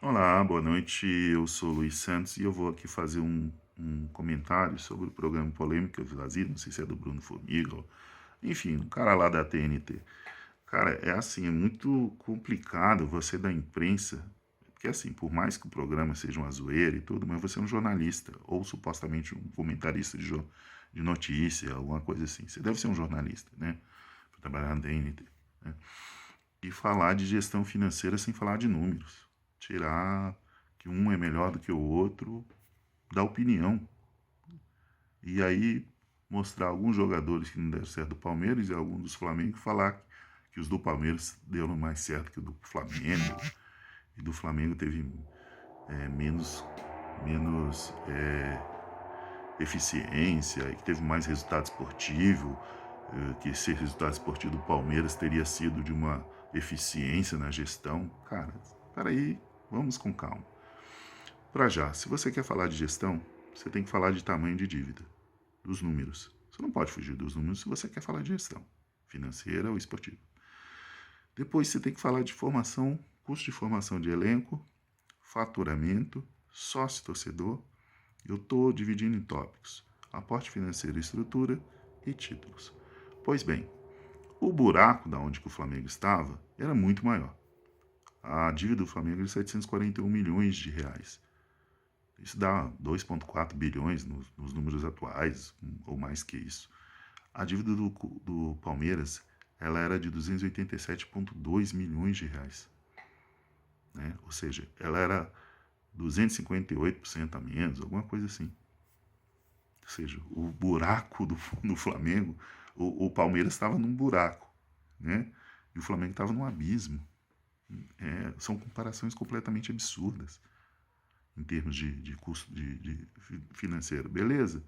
Olá, boa noite. Eu sou o Luiz Santos e eu vou aqui fazer um comentário sobre o programa Polêmica Vazia, não sei se é do Bruno Formiga, enfim, um cara lá da TNT. Cara, é assim, é muito complicado você da imprensa, porque assim, por mais que o programa seja uma zoeira e tudo, mas você é um jornalista, ou supostamente um comentarista de notícia, alguma coisa assim. Você deve ser um jornalista, né? Para trabalhar na TNT, né? E falar de gestão financeira sem falar de números. Tirar que um é melhor do que o outro, dar opinião. E aí mostrar alguns jogadores que não deram certo do Palmeiras e alguns dos Flamengo falar que os do Palmeiras deram mais certo que o do Flamengo. E do Flamengo teve menos eficiência e que teve mais resultado esportivo, que esse resultado esportivo do Palmeiras teria sido de uma eficiência na gestão. Cara, peraí, vamos com calma. Para já, se você quer falar de gestão, você tem que falar de tamanho de dívida, dos números. Você não pode fugir dos números se você quer falar de gestão financeira ou esportiva. Depois você tem que falar de formação, custo de formação de elenco, faturamento, sócio-torcedor. Eu estou dividindo em tópicos: aporte financeiro e estrutura e títulos. Pois bem, o buraco da onde que o Flamengo estava era muito maior. A dívida do Flamengo é de 741 milhões de reais. Isso dá 2,4 bilhões nos números atuais, ou mais que isso. A dívida do Palmeiras ela era de 287,2 milhões de reais. Né? Ou seja, ela era 258% a menos, alguma coisa assim. Ou seja, o buraco do Flamengo, o Palmeiras estava num buraco, né? E o Flamengo estava num abismo. São comparações completamente absurdas em termos de custo de financeiro, beleza?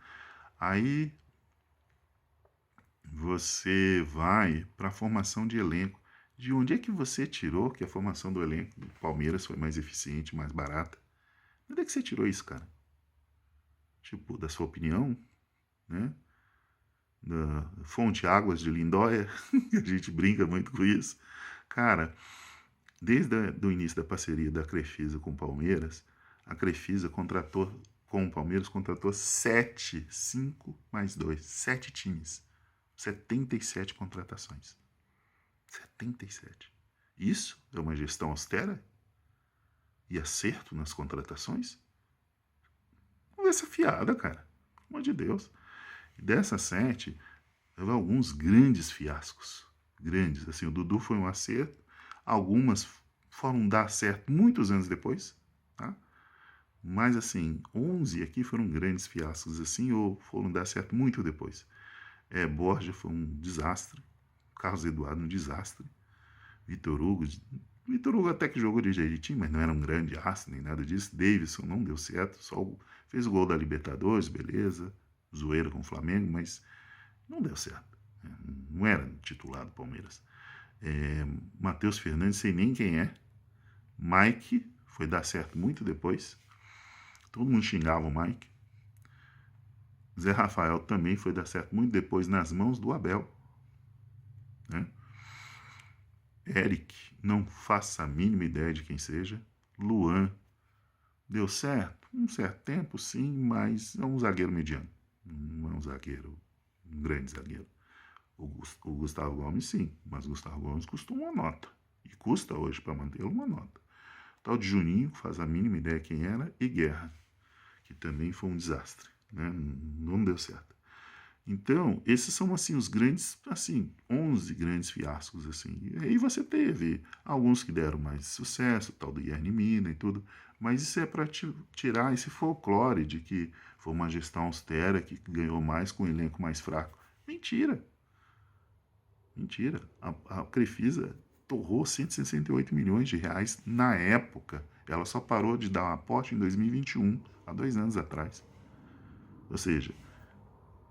Aí você vai para a formação de elenco. De onde é que você tirou que a formação do elenco do Palmeiras foi mais eficiente, mais barata? De onde é que você tirou isso, cara? Tipo, da sua opinião, né? Da fonte Águas de Lindóia, a gente brinca muito com isso. Cara, desde o início da parceria da Crefisa com o Palmeiras, a Crefisa contratou, com o Palmeiras, contratou 7, 5 mais 2, 7 times. 77 contratações. 77. Isso é uma gestão austera e acerto nas contratações? Conversa fiada, cara. Pelo amor de Deus. E dessas 7, teve alguns grandes fiascos. Grandes. Assim, o Dudu foi um acerto. Algumas foram dar certo muitos anos depois. Tá? Mas, assim, 11 aqui foram grandes fiascos, assim, ou foram dar certo muito depois. Borja foi um desastre. Carlos Eduardo, um desastre. Vitor Hugo. Vitor Hugo até que jogou de jeitinho, mas não era um grande aço nem nada disso. Davidson não deu certo, só fez o gol da Libertadores, beleza. Zoeira com o Flamengo, mas não deu certo. Não era titular do Palmeiras. Matheus Fernandes, sei nem quem é. Mike foi dar certo muito depois. Todo mundo xingava o Mike. Zé Rafael também foi dar certo muito depois nas mãos do Abel. Né? Eric, não faça a mínima ideia de quem seja. Luan, deu certo? Um certo tempo, sim, mas é um zagueiro mediano. Não é um zagueiro, um grande zagueiro. O Gustavo Gomes, sim, mas o Gustavo Gomes custou uma nota. E custa hoje para mantê-lo uma nota. Tal de Juninho, que faz a mínima ideia quem era, e Guerra, que também foi um desastre. Né? Não deu certo. Então, esses são, assim, os grandes, assim, 11 grandes fiascos, assim. E aí você teve alguns que deram mais sucesso, tal do Guilherme Mina e tudo, mas isso é para tirar esse folclore de que foi uma gestão austera, que ganhou mais com um elenco mais fraco. Mentira. Mentira. A Crefisa torrou 168 milhões de reais na época. Ela só parou de dar um aporte em 2021, há 2 anos atrás. Ou seja,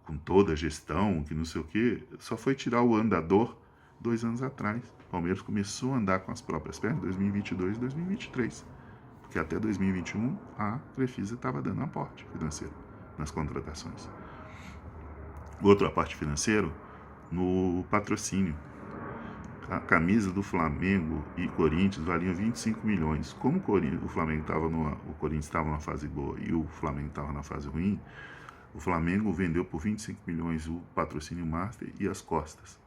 com toda a gestão, que não sei o quê, só foi tirar o andador 2 anos atrás. O Palmeiras começou a andar com as próprias pernas em 2022 e 2023. Porque até 2021 a Crefisa estava dando aporte financeiro nas contratações. Outro aporte financeiro no patrocínio. A camisa do Flamengo e Corinthians valiam 25 milhões. Como o Flamengo estava o Corinthians estava numa fase boa e o Flamengo estava na fase ruim, o Flamengo vendeu por 25 milhões o patrocínio Master e as costas.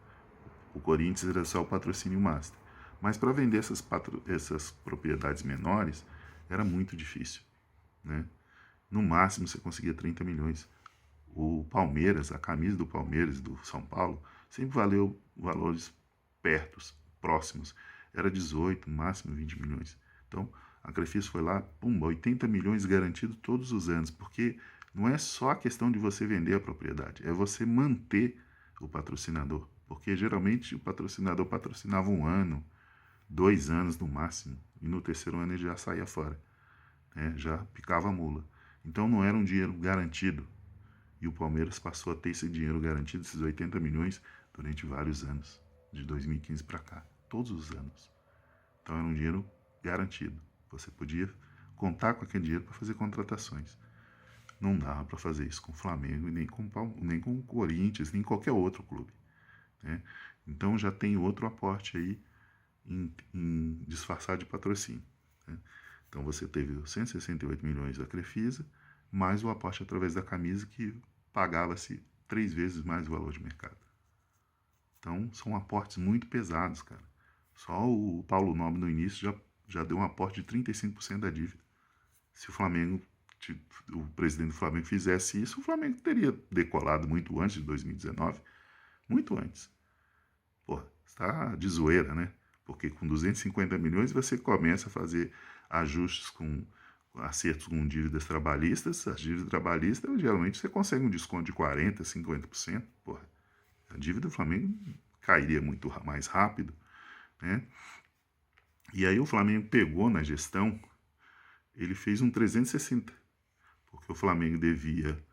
O Corinthians era só o patrocínio Master. Mas para vender essas propriedades menores era muito difícil, né? No máximo você conseguia 30 milhões. O Palmeiras, a camisa do Palmeiras, do São Paulo, sempre valeu valores próximos. Era 18, no máximo 20 milhões. Então, a Crefisa foi lá, pumba, 80 milhões garantido todos os anos, porque não é só a questão de você vender a propriedade, é você manter o patrocinador. Porque geralmente o patrocinador patrocinava 1 ano, 2 anos no máximo, e no terceiro ano ele já saía fora, né? Já picava a mula. Então não era um dinheiro garantido. E o Palmeiras passou a ter esse dinheiro garantido, esses 80 milhões, durante vários anos, de 2015 para cá, todos os anos. Então era um dinheiro garantido. Você podia contar com aquele dinheiro para fazer contratações. Não dava para fazer isso com o Flamengo, nem com o Corinthians, nem qualquer outro clube, né? Então já tem outro aporte aí em disfarçar de patrocínio, né? Então você teve os 168 milhões da Crefisa, mais o aporte através da camisa, que pagava-se 3 vezes mais o valor de mercado. Então são aportes muito pesados, cara. Só o Paulo Nobre no início já deu um aporte de 35% da dívida. Se o presidente do Flamengo fizesse isso, o Flamengo teria decolado muito antes de 2019, muito antes. Porra, está de zoeira, né? Porque com 250 milhões você começa a fazer ajustes acertos com dívidas trabalhistas. As dívidas trabalhistas, geralmente você consegue um desconto de 40%, 50%. Porra, a dívida do Flamengo cairia muito mais rápido, né? E aí o Flamengo pegou na gestão, ele fez um 360, porque o Flamengo devia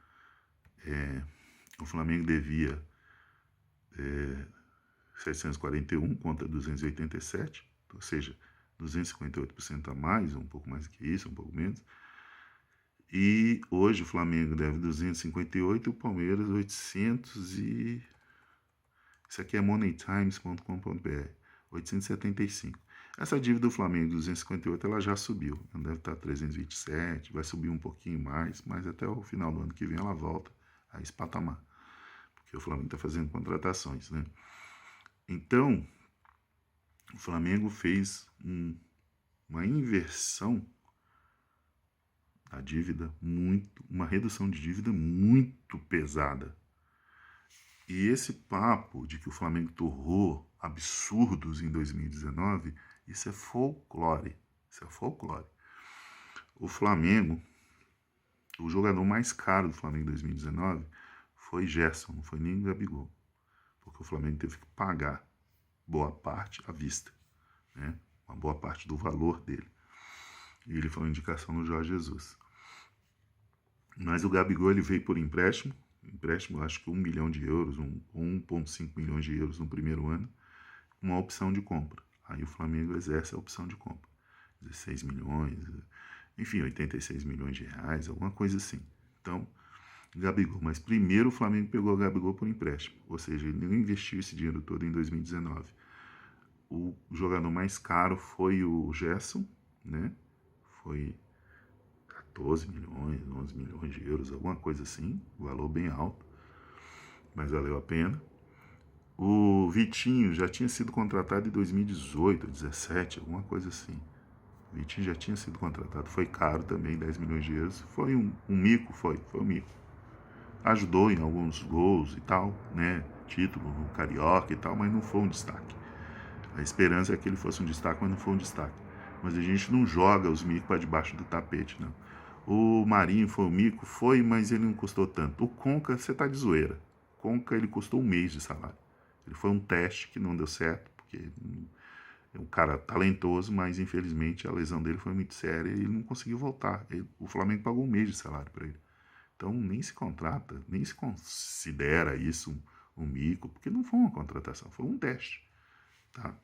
741 contra 287, ou seja, 258% a mais, um pouco mais que isso, um pouco menos. E hoje o Flamengo deve 258 e o Palmeiras 800 e... Isso aqui é moneytimes.com.br, 875. Essa dívida do Flamengo de 258 ela já subiu, ela deve estar 327, vai subir um pouquinho mais, mas até o final do ano que vem ela volta a esse patamar, porque o Flamengo está fazendo contratações, né? Então, o Flamengo fez uma inversão da dívida, uma redução de dívida muito pesada. E esse papo de que o Flamengo torrou absurdos em 2019, isso é folclore. Isso é folclore. O Flamengo, o jogador mais caro do Flamengo em 2019 foi Gerson, não foi nem o Gabigol. Porque o Flamengo teve que pagar boa parte à vista, né? Uma boa parte do valor dele. E ele foi uma indicação do Jorge Jesus. Mas o Gabigol ele veio por empréstimo, acho que 1 milhão de euros, 1,5 milhões de euros no primeiro ano, uma opção de compra. Aí o Flamengo exerce a opção de compra. 16 milhões, enfim, 86 milhões de reais, alguma coisa assim. Então, Gabigol. Mas primeiro o Flamengo pegou o Gabigol por empréstimo, ou seja, ele não investiu esse dinheiro todo em 2019. O jogador mais caro foi o Gerson, né? Foi 14 milhões, 11 milhões de euros, alguma coisa assim, um valor bem alto, mas valeu a pena. O Vitinho já tinha sido contratado em 2018, 2017, alguma coisa assim. O Vitinho já tinha sido contratado, foi caro também, 10 milhões de euros. Foi um mico, foi um mico. Ajudou em alguns gols e tal, né? Título no Carioca e tal, mas não foi um destaque. A esperança é que ele fosse um destaque, mas não foi um destaque. Mas a gente não joga os micos para debaixo do tapete, não. O Marinho foi um mico? Foi, mas ele não custou tanto. O Conca, você tá de zoeira. O Conca, ele custou 1 mês de salário. Ele foi um teste que não deu certo, porque é um cara talentoso, mas infelizmente a lesão dele foi muito séria e ele não conseguiu voltar. O Flamengo pagou 1 mês de salário para ele. Então nem se contrata, nem se considera isso um mico, porque não foi uma contratação, foi um teste. Tá?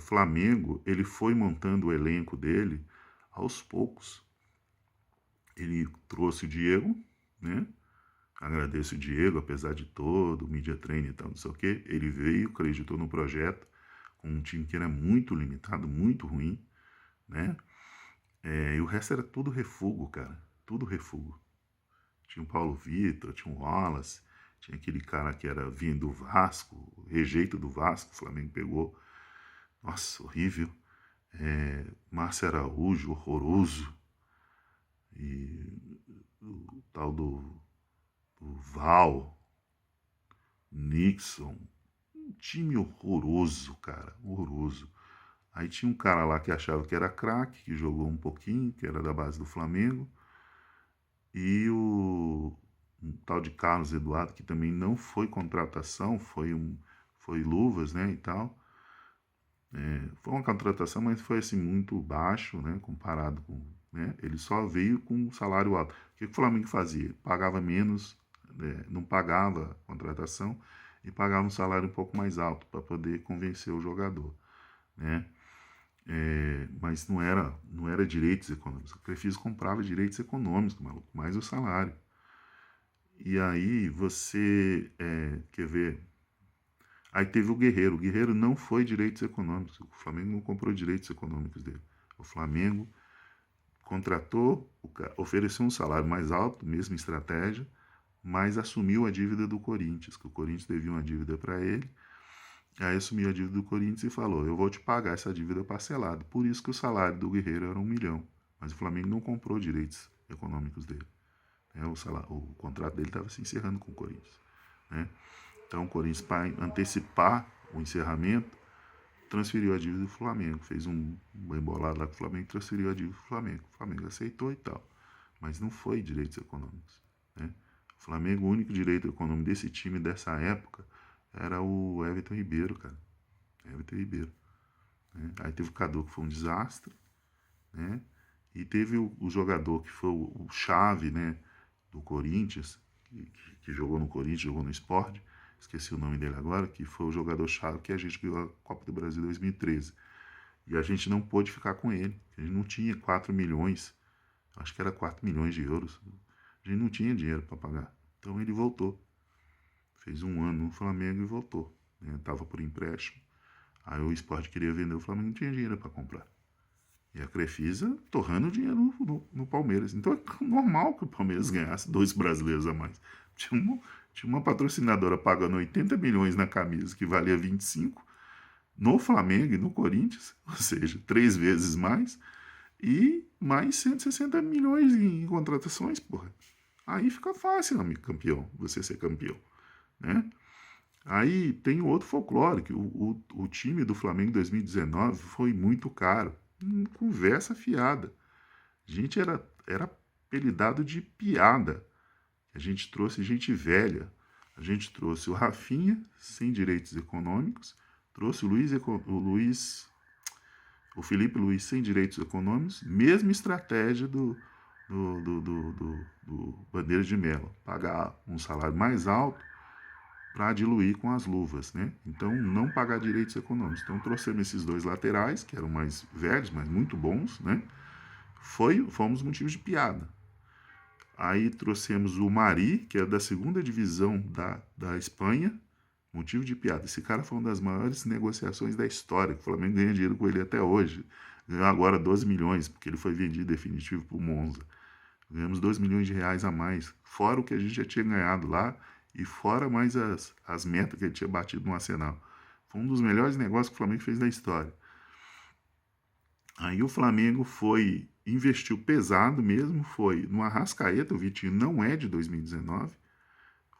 Flamengo, ele foi montando o elenco dele aos poucos. Ele trouxe o Diego, né? Agradeço o Diego, apesar de todo, o media training e tal, não sei o quê. Ele veio, acreditou no projeto, com um time que era muito limitado, muito ruim, né? E o resto era tudo refugo, cara. Tudo refugo. Tinha o Paulo Vitor, tinha o Wallace, tinha aquele cara que era vindo do Vasco, rejeito do Vasco, o Flamengo pegou. Nossa, horrível. Márcio Araújo, horroroso. E o tal do Val, Nixon. Um time horroroso, cara. Horroroso. Aí tinha um cara lá que achava que era craque, que jogou um pouquinho, que era da base do Flamengo. E um tal de Carlos Eduardo, que também não foi contratação, foi luvas, né, e tal. Foi uma contratação, mas foi assim muito baixo, né, comparado com, né, ele só veio com um salário alto. O que o Flamengo fazia? Pagava menos, né, não pagava contratação e pagava um salário um pouco mais alto para poder convencer o jogador, né? Mas não era direitos econômicos. A Crefisa comprava direitos econômicos, maluco, mais o salário. E aí você quer ver? Aí teve o Guerreiro. O Guerreiro não foi direitos econômicos. O Flamengo não comprou direitos econômicos dele. O Flamengo contratou, ofereceu um salário mais alto, mesma estratégia, mas assumiu a dívida do Corinthians, que o Corinthians devia uma dívida para ele. Aí assumiu a dívida do Corinthians e falou: eu vou te pagar essa dívida parcelada. Por isso que o salário do Guerreiro era 1 milhão. Mas o Flamengo não comprou direitos econômicos dele. O contrato dele estava se encerrando com o Corinthians, né? Então o Corinthians, para antecipar o encerramento, transferiu a dívida do Flamengo. Fez um embolado lá com o Flamengo, transferiu a dívida do Flamengo. O Flamengo aceitou e tal. Mas não foi direitos econômicos, né? O Flamengo, o único direito econômico desse time dessa época era o Everton Ribeiro, cara. Everton Ribeiro. Né? Aí teve o Cadu, que foi um desastre, né? E teve o jogador que foi o chave, né, do Corinthians, que jogou no Corinthians, jogou no Sport, esqueci o nome dele agora, que foi o jogador chave que a gente ganhou a Copa do Brasil 2013. E a gente não pôde ficar com ele. A gente não tinha 4 milhões, acho que era 4 milhões de euros. A gente não tinha dinheiro para pagar. Então ele voltou. Fez um ano no Flamengo e voltou. Estava por empréstimo. Aí o Sport queria vender, o Flamengo não tinha dinheiro para comprar. E a Crefisa torrando dinheiro no Palmeiras. Então é normal que o Palmeiras ganhasse 2 brasileiros a mais. Tinha uma patrocinadora pagando 80 milhões na camisa, que valia 25, no Flamengo e no Corinthians, ou seja, 3 vezes mais, e mais 160 milhões em contratações, porra. Aí fica fácil, amigo campeão, você ser campeão, né? Aí tem outro folclore, que o time do Flamengo em 2019 foi muito caro. Conversa fiada. A gente era apelidado de piada. A gente trouxe gente velha. A gente trouxe o Rafinha, sem direitos econômicos. Trouxe o Felipe Luiz, sem direitos econômicos. Mesma estratégia do Bandeira de Melo. Pagar um salário mais alto para diluir com as luvas, né? Então, não pagar direitos econômicos. Então, trouxemos esses 2 laterais, que eram mais velhos, mas muito bons, né? Fomos motivo de piada. Aí trouxemos o Mari, que é da 2ª divisão da Espanha, motivo de piada. Esse cara foi uma das maiores negociações da história, que o Flamengo ganha dinheiro com ele até hoje. Ganhou agora 12 milhões, porque ele foi vendido definitivo para o Monza. Ganhamos 2 milhões de reais a mais, fora o que a gente já tinha ganhado lá, e fora mais as metas que ele tinha batido no Arsenal. Foi um dos melhores negócios que o Flamengo fez na história. Aí o Flamengo investiu pesado mesmo, foi no Arrascaeta. O Vitinho não é de 2019,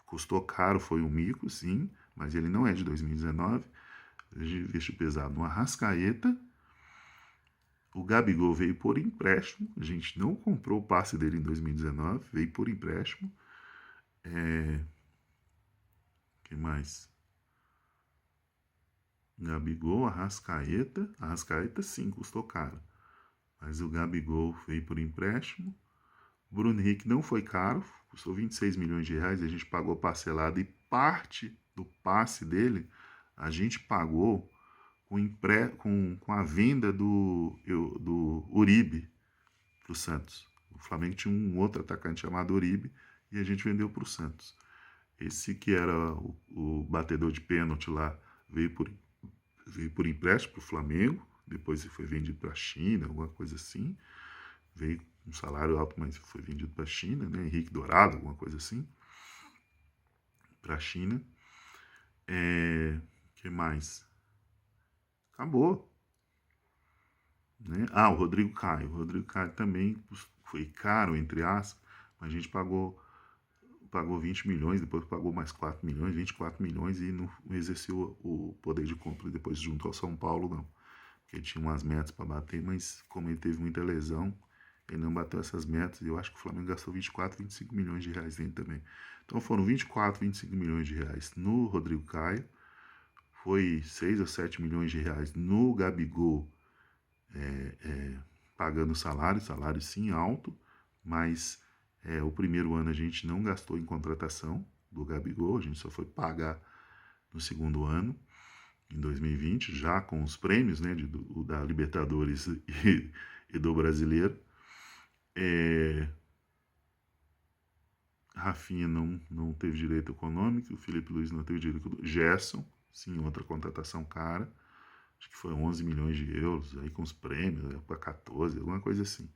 custou caro, foi um mico, sim, mas ele não é de 2019. A gente investiu pesado no Arrascaeta. O Gabigol veio por empréstimo, a gente não comprou o passe dele em 2019, veio por empréstimo. Que mais? Gabigol, Arrascaeta sim, custou caro. Mas o Gabigol veio por empréstimo. Bruno Henrique não foi caro, custou 26 milhões de reais, a gente pagou parcelado e parte do passe dele a gente pagou com a venda do Uribe para o Santos. O Flamengo tinha um outro atacante chamado Uribe e a gente vendeu para o Santos. Esse que era o batedor de pênalti lá veio veio por empréstimo para o Flamengo, depois foi vendido para a China, alguma coisa assim. Veio um salário alto, mas foi vendido para a China, né? Henrique Dourado, alguma coisa assim, para a China. Que mais? Acabou. Né? O Rodrigo Caio. O Rodrigo Caio também foi caro, entre aspas, mas a gente pagou 20 milhões, depois pagou mais 4 milhões, 24 milhões e não exerceu o poder de compra depois junto ao São Paulo, não. Porque tinha umas metas para bater, mas como ele teve muita lesão, ele não bateu essas metas. E eu acho que o Flamengo gastou 24, 25 milhões de reais nele também. Então foram 24, 25 milhões de reais no Rodrigo Caio, foi 6 ou 7 milhões de reais no Gabigol, pagando salário sim alto, mas o primeiro ano a gente não gastou em contratação do Gabigol, a gente só foi pagar no segundo ano, em 2020, já com os prêmios, né, da Libertadores e do Brasileiro. Rafinha não teve direito econômico, o Felipe Luiz não teve direito econômico, Gerson, sim, outra contratação cara, acho que foi 11 milhões de euros, aí com os prêmios, para 14, alguma coisa assim.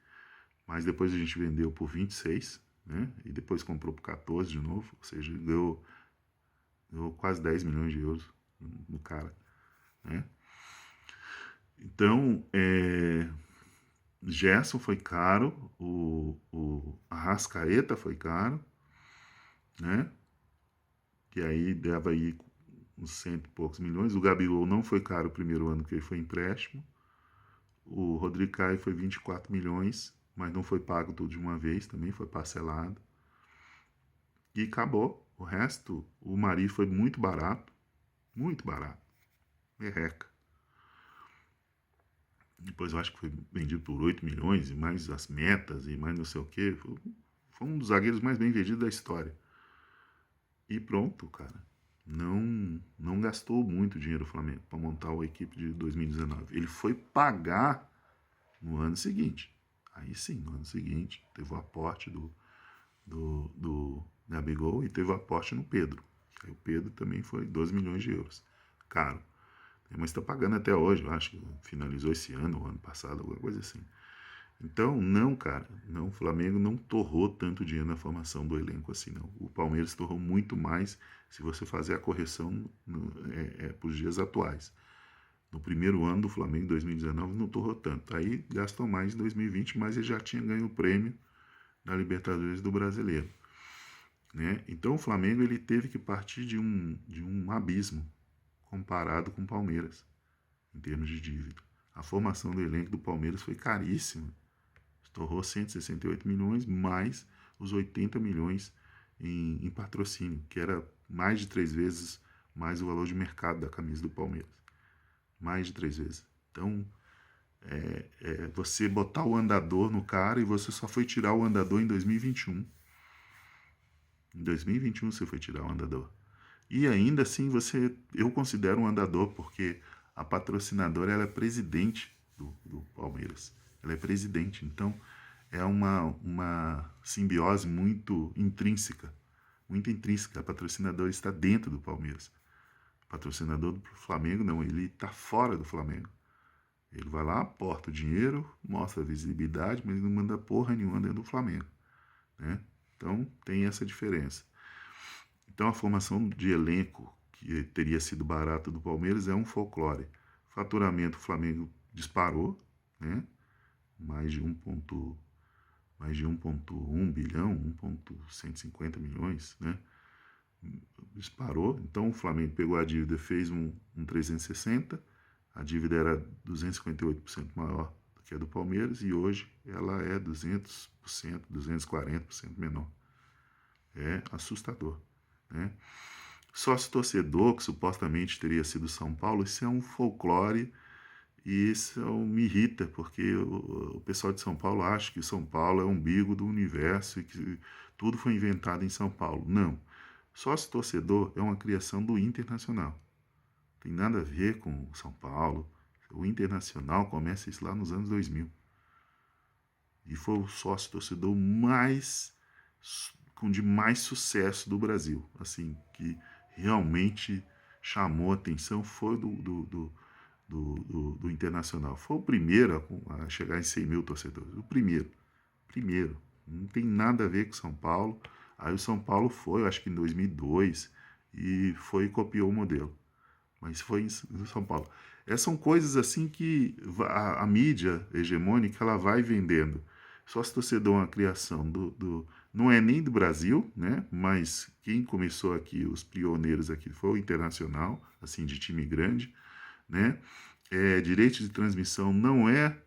Mas depois a gente vendeu por 26, né? E depois comprou por 14 de novo, ou seja, ganhou quase 10 milhões de euros no cara, né? Então, Gerson foi caro, o Arrascaeta foi caro, né? Que aí dava aí uns 100 e poucos milhões. O Gabigol não foi caro o primeiro ano, porque ele foi empréstimo. O Rodrigo Caio foi 24 milhões, mas não foi pago tudo de uma vez, também foi parcelado. E acabou. O resto, o Mari foi muito barato, merreca. Depois eu acho que foi vendido por 8 milhões, e mais as metas, e mais não sei o que. Foi um dos zagueiros mais bem vendidos da história. E pronto, cara. Não gastou muito dinheiro o Flamengo para montar a equipe de 2019. Ele foi pagar no ano seguinte. Aí sim, no ano seguinte, teve o aporte do Gabigol e teve o aporte no Pedro. Aí o Pedro também foi 12 milhões de euros. Caro. Mas está pagando até hoje, eu acho que finalizou esse ano, ou ano passado, alguma coisa assim. Então, não, cara, não, o Flamengo não torrou tanto dinheiro na formação do elenco assim, não. O Palmeiras torrou muito mais se você fazer a correção para os dias atuais. No primeiro ano do Flamengo, 2019, não torrou tanto. Aí gastou mais em 2020, mas ele já tinha ganho o prêmio da Libertadores do Brasileiro. Né? Então o Flamengo ele teve que partir de um abismo comparado com o Palmeiras, em termos de dívida. A formação do elenco do Palmeiras foi caríssima. Estourou 168 milhões, mais os 80 milhões em patrocínio, que era mais de 3 vezes mais o valor de mercado da camisa do Palmeiras. Mais de 3 vezes. Então, você botar o andador no cara e você só foi tirar o andador em 2021. Em 2021 você foi tirar o andador. E ainda assim eu considero um andador porque a patrocinadora ela é presidente do Palmeiras. Ela é presidente, então é uma simbiose muito intrínseca. Muito intrínseca. A patrocinadora está dentro do Palmeiras. O patrocinador do Flamengo não, ele está fora do Flamengo. Ele vai lá, aporta o dinheiro, mostra a visibilidade, mas ele não manda porra nenhuma dentro do Flamengo. Né? Então tem essa diferença. Então a formação de elenco que teria sido barata do Palmeiras é um folclore. Faturamento, o Flamengo disparou, né? mais de 1,1 bilhão, 1,150 milhões, né? Disparou. Então o Flamengo pegou a dívida, fez um 360, a dívida era 258% maior do que a do Palmeiras e hoje ela é 200%, 240% menor. É assustador. Né? Sócio torcedor, que supostamente teria sido São Paulo, isso é um folclore e isso me irrita, porque o pessoal de São Paulo acha que São Paulo é o umbigo do universo e que tudo foi inventado em São Paulo. Não. Sócio torcedor é uma criação do Internacional. Tem nada a ver com São Paulo. O Internacional começa isso lá nos anos 2000. E foi o sócio torcedor de mais sucesso do Brasil. Assim, que realmente chamou a atenção foi do Internacional. Foi o primeiro a chegar em 100 mil torcedores. O primeiro. Primeiro. Não tem nada a ver com São Paulo. Aí o São Paulo foi, eu acho que em 2002, e foi e copiou o modelo. Mas foi em São Paulo. Essas são coisas assim que a mídia hegemônica ela vai vendendo. Sócio torcedor é uma criação não é nem do Brasil, né? Mas quem começou aqui, os pioneiros aqui, foi o Internacional, assim, de time grande, né? Direito de transmissão não é.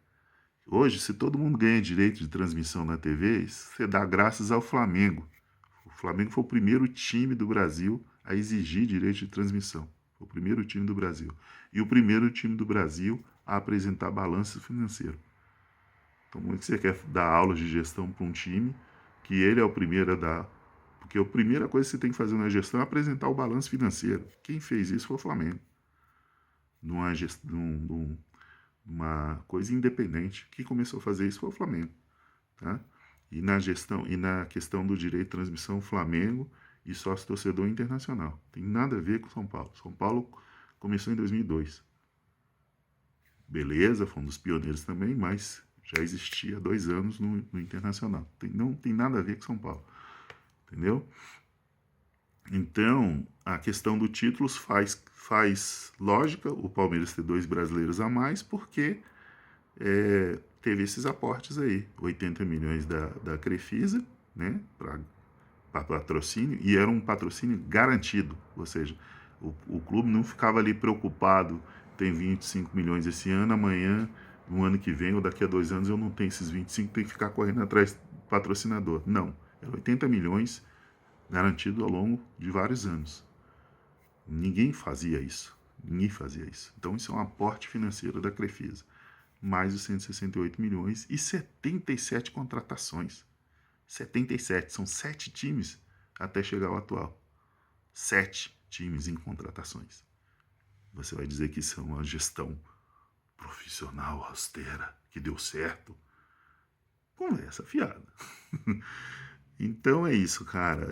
Hoje, se todo mundo ganha direito de transmissão na TV, você dá graças ao Flamengo. O Flamengo foi o primeiro time do Brasil a exigir direito de transmissão. Foi o primeiro time do Brasil. E o primeiro time do Brasil a apresentar balanço financeiro. Então, como é que você quer dar aulas de gestão para um time que ele é o primeiro a dar? Porque a primeira coisa que você tem que fazer na gestão é apresentar o balanço financeiro. Quem fez isso foi o Flamengo. Numa coisa independente. Quem começou a fazer isso foi o Flamengo. Tá? E na gestão e na questão do direito de transmissão, Flamengo e sócio torcedor Internacional. Tem nada a ver com São Paulo. São Paulo começou em 2002. Beleza, foi um dos pioneiros também, mas já existia há 2 anos no Internacional. Não tem nada a ver com São Paulo. Entendeu? Então, a questão do títulos faz lógica o Palmeiras ter 2 brasileiros a mais, porque teve esses aportes aí, 80 milhões da Crefisa, né, para patrocínio, e era um patrocínio garantido, ou seja, o clube não ficava ali preocupado, tem 25 milhões esse ano, amanhã, no ano que vem ou daqui a 2 anos eu não tenho esses 25, tem que ficar correndo atrás do patrocinador. Não, era 80 milhões garantido ao longo de vários anos. Ninguém fazia isso. Então isso é um aporte financeiro da Crefisa. Mais os 168 milhões e 77 contratações. 77, são 7 times até chegar ao atual. 7 times em contratações. Você vai dizer que isso é uma gestão profissional, austera, que deu certo? Conversa fiada. Então é isso, cara.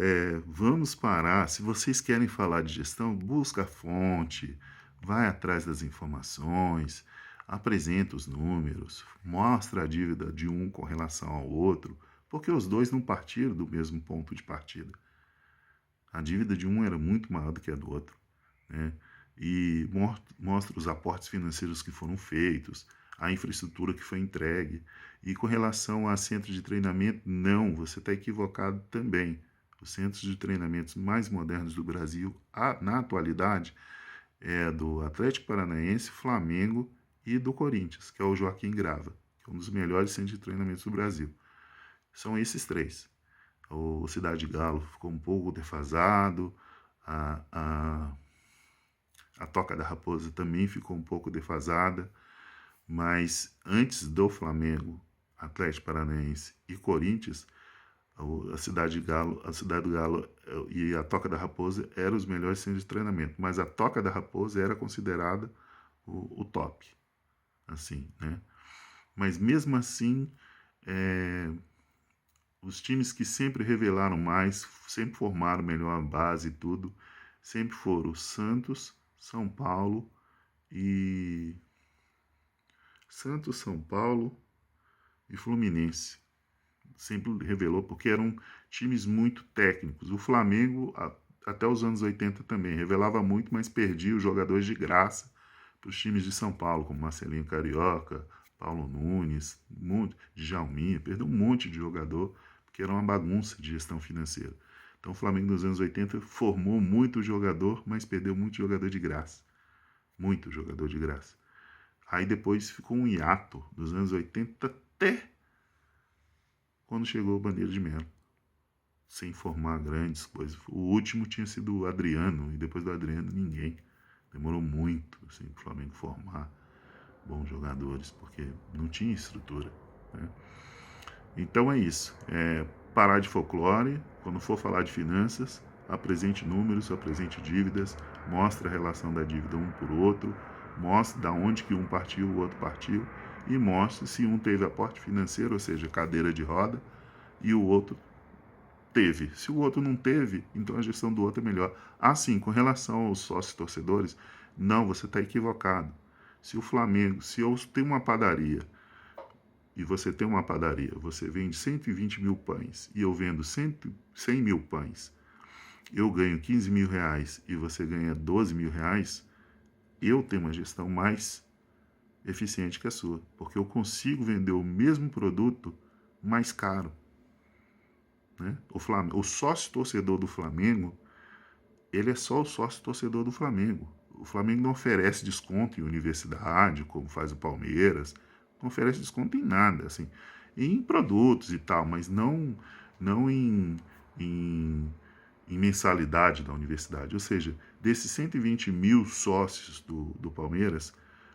Vamos parar. Se vocês querem falar de gestão, busca a fonte, vai atrás das informações, apresenta os números, mostra a dívida de um com relação ao outro, porque os dois não partiram do mesmo ponto de partida. A dívida de um era muito maior do que a do outro, né? E mostra os aportes financeiros que foram feitos, a infraestrutura que foi entregue. E com relação a centros de treinamento, não, você está equivocado também. Os centros de treinamentos mais modernos do Brasil, na atualidade, é do Atlético Paranaense, Flamengo e do Corinthians, que é o Joaquim Grava, que é um dos melhores centros de treinamentos do Brasil. São esses 3. O Cidade Galo ficou um pouco defasado, a Toca da Raposa também ficou um pouco defasada, mas antes do Flamengo, Atlético Paranaense e Corinthians, a Cidade do Galo e a Toca da Raposa eram os melhores centros de treinamento, mas a Toca da Raposa era considerada o top, assim, né? Mas mesmo assim, os times que sempre revelaram mais, sempre formaram melhor a base e tudo, sempre foram Santos, São Paulo e Fluminense. Sempre revelou, porque eram times muito técnicos. O Flamengo, até os anos 80 também, revelava muito, mas perdia os jogadores de graça para os times de São Paulo, como Marcelinho Carioca, Paulo Nunes, Djalminha, perdeu um monte de jogador, porque era uma bagunça de gestão financeira. Então o Flamengo nos anos 80 formou muito jogador, mas perdeu muito jogador de graça. Muito jogador de graça. Aí depois ficou um hiato dos anos 80 até quando chegou o Bandeira de Melo, sem formar grandes coisas. O último tinha sido o Adriano, e depois do Adriano ninguém. Demorou muito assim, para o Flamengo formar bons jogadores, porque não tinha estrutura, né? Então é isso. Parar de folclore. Quando for falar de finanças, apresente números, apresente dívidas, mostre a relação da dívida um por outro, mostre da onde que um partiu, o outro partiu, e mostre se um teve aporte financeiro, ou seja, cadeira de roda, e o outro teve. Se o outro não teve, então a gestão do outro é melhor. Assim, com relação aos sócios torcedores, não, você está equivocado. Se o Flamengo, se eu tenho uma padaria e você tem uma padaria, você vende 120 mil pães e eu vendo 100 mil pães, eu ganho 15 mil reais e você ganha 12 mil reais, eu tenho uma gestão mais eficiente que a sua, porque eu consigo vender o mesmo produto mais caro. Né? O sócio torcedor do Flamengo, ele é só o sócio torcedor do Flamengo. O Flamengo não oferece desconto em universidade, como faz o Palmeiras, não oferece desconto em nada, assim, em produtos e tal, mas não em, em mensalidade da universidade. Ou seja, desses 120 mil sócios do Palmeiras,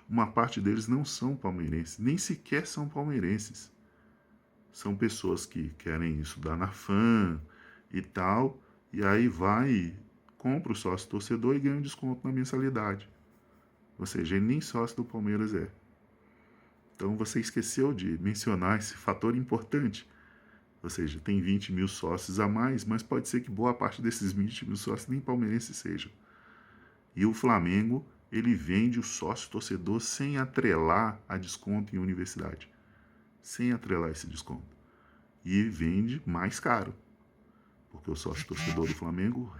uma parte deles não são palmeirenses, nem sequer são palmeirenses. São pessoas que querem estudar na FAM e tal, e aí vai, compra o sócio torcedor e ganha um desconto na mensalidade. Ou seja, ele nem sócio do Palmeiras é. Então você esqueceu de mencionar esse fator importante. Ou seja, tem 20 mil sócios a mais, mas pode ser que boa parte desses 20 mil sócios nem palmeirenses sejam. E o Flamengo, ele vende o sócio torcedor sem atrelar a desconto em universidade. Sem atrelar esse desconto. E vende mais caro. Porque o sócio torcedor do Flamengo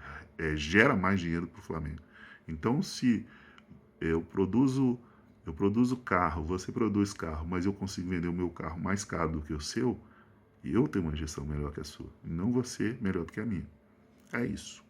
gera mais dinheiro para o Flamengo. Então, se eu produzo carro, você produz carro, mas eu consigo vender o meu carro mais caro do que o seu, e eu tenho uma gestão melhor que a sua. E não você melhor do que a minha. É isso.